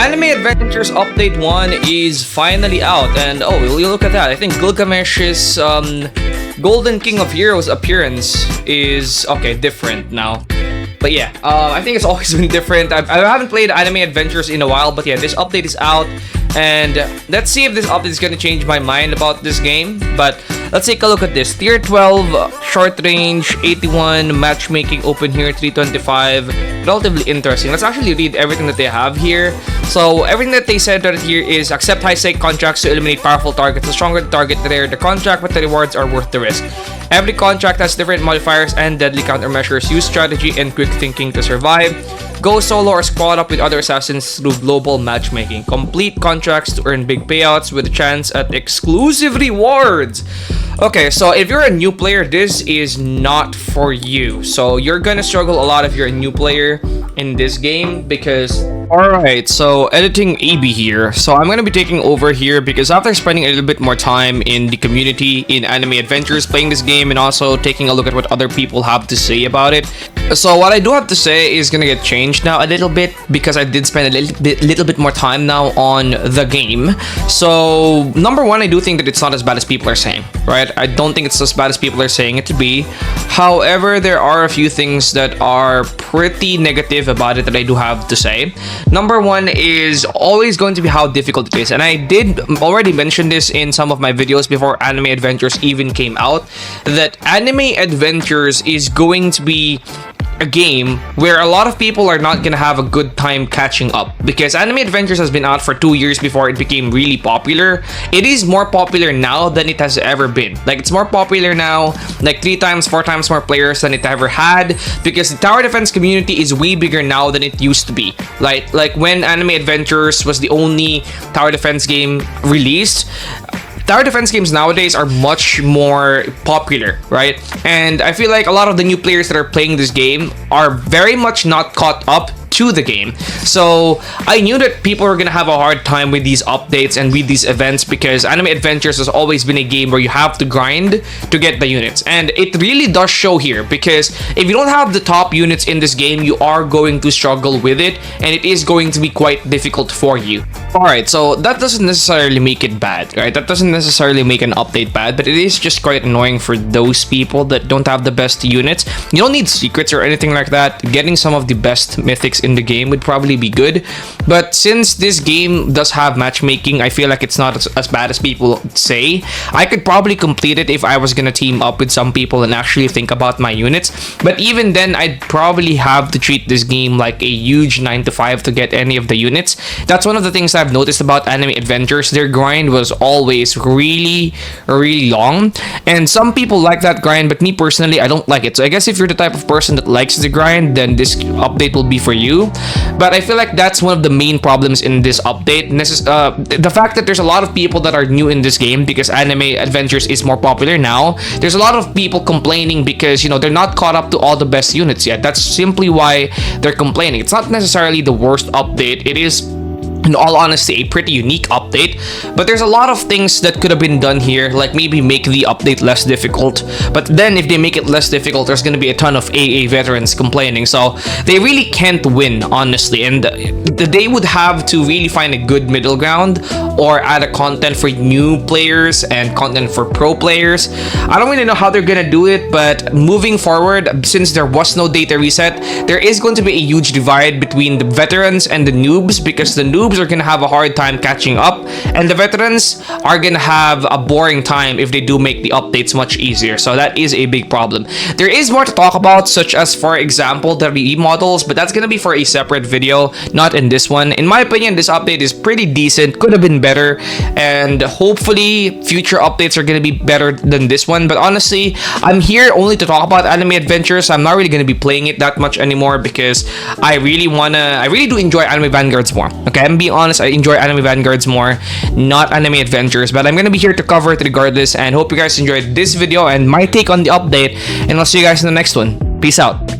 Anime Adventures Update 1 is finally out, and oh, will you look at that? I think Gilgamesh's Golden King of Heroes appearance is okay, different now. But yeah, I think it's always been different. I haven't played Anime Adventures in a while, but yeah, this update is out, and let's see if this update is gonna change my mind about this game. But let's take a look at this. Tier 12, short range, 81, matchmaking, open here, 325. Relatively interesting. Let's actually read everything that they have here. So everything that they said right here is accept high-stake contracts to eliminate powerful targets. The stronger the target, the rarer the contract, but the rewards are worth the risk. Every contract has different modifiers and deadly countermeasures. Use strategy and quick thinking to survive. Go solo or squad up with other assassins through global matchmaking. Complete contracts to earn big payouts with a chance at exclusive rewards. Okay, so if you're a new player, this is not for you. So you're gonna struggle a lot if you're a new player in this game because... Alright, so editing AB here. So I'm gonna be taking over here because after spending a little bit more time in the community in Anime Adventures, playing this game and also taking a look at what other people have to say about it. So what I do have to say is gonna get changed now a little bit because I did spend a little bit more time now on the game. So number one, I do think that it's not as bad as people are saying, right? I don't think it's as bad as people are saying it to be. However, there are a few things that are pretty negative about it that I do have to say. Number one is always going to be how difficult it is, and I did already mention this in some of my videos before Anime Adventures even came out, that Anime Adventures is going to be a game where a lot of people are not gonna have a good time catching up because Anime Adventures has been out for 2 years before it became really popular. It is more popular now than it has ever been. Like, it's more popular now, like 3 times, 4 times more players than it ever had, because the tower defense community is way bigger now than it used to be. Like when Anime Adventures was the only tower defense game released, tower defense games nowadays are much more popular, right? And I feel like a lot of the new players that are playing this game are very much not caught up to the game. So I knew that people were gonna have a hard time with these updates and with these events because Anime Adventures has always been a game where you have to grind to get the units, and it really does show here because if you don't have the top units in this game, you are going to struggle with it, and it is going to be quite difficult for you. Alright, so that doesn't necessarily make it bad, right? That doesn't necessarily make an update bad, but it is just quite annoying for those people that don't have the best units. You don't need secrets or anything like that. Getting some of the best mythics in the game would probably be good, but since this game does have matchmaking, I feel like it's not as bad as people say. I could probably complete it if I was gonna team up with some people and actually think about my units, but even then I'd probably have to treat this game like a huge 9 to 5 to get any of the units. That's one of the things I've noticed about Anime Adventures. Their grind was always really long, and some people like that grind, but me personally, I don't like it. So I guess if you're the type of person that likes the grind, then this update will be for you. But I feel like that's one of the main problems in this update. And this is the fact that there's a lot of people that are new in this game because Anime Adventures is more popular now. There's a lot of people complaining because, you know, they're not caught up to all the best units yet. That's simply why they're complaining. It's not necessarily the worst update. It is, in all honesty, a pretty unique update, but there's a lot of things that could have been done here, like maybe make the update less difficult. But then if they make it less difficult, there's going to be a ton of AA veterans complaining, so they really can't win, honestly, and they would have to really find a good middle ground or add a content for new players and content for pro players. I don't really know how they're gonna do it, but moving forward, since there was no data reset, there is going to be a huge divide between the veterans and the noobs, because the noobs are gonna have a hard time catching up, and the veterans are gonna have a boring time if they do make the updates much easier. So that is a big problem. There is more to talk about, such as, for example, the remodels, but that's gonna be for a separate video, not in this one. In my opinion, this update is pretty decent, could have been better, and hopefully future updates are gonna be better than this one. But honestly, I'm here only to talk about Anime Adventures. I'm not really gonna be playing it that much anymore because I really do enjoy Anime Vanguards more. Okay, I'm being honest, I enjoy Anime Vanguards more, not Anime Adventures, but I'm gonna be here to cover it regardless, and hope you guys enjoyed this video and my take on the update, and I'll see you guys in the next one. Peace out.